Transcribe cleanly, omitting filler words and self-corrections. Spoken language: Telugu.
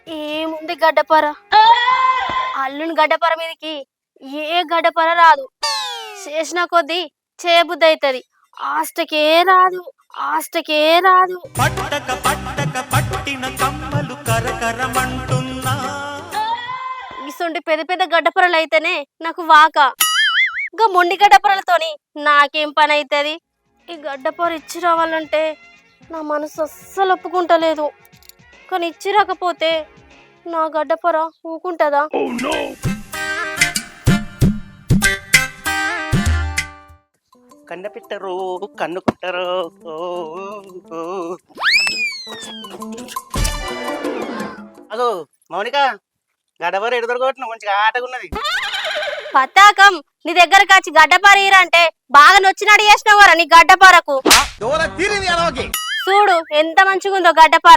ఏముంది గడ్డపార, అల్లుని గడ్డపార మీదకి ఏ గడ్డపార రాదు. చేసిన కొద్దీ చేయబుద్ధి అవుతుంది, ఆస్టకే రాదు, ఆస్టకే రాదు. పట్టక పట్టక పట్టిన కమ్మలు కరకరమంటున్నా. ఇసుంటి పెద్ద పెద్ద గడ్డపరలు అయితేనే నాకు వాక. ఇంకా మొండి గడ్డపరలతోని నాకేం పని అవుతుంది? ఈ గడ్డపర ఇచ్చి రావాలంటే నా మనసు అస్సలు ఒప్పుకుంటలేదు. కానీ ఇచ్చి రాకపోతే నా గడ్డపర ఊకుంటుందా? కన్న పెట్టరు కన్ను కుట్టరు. అదో మౌనిక, గడవరు ఎడదొరగొట్టిన మంచిగా ఆటగా ఉన్నది. పతాకం నీ దగ్గర కాచి గడ్డపార ఈరంటే బాగా నొచ్చినట్టు చేసినావు నీ గడ్డపారకు. చూడు ఎంత మంచిగా ఉందో గడ్డపార.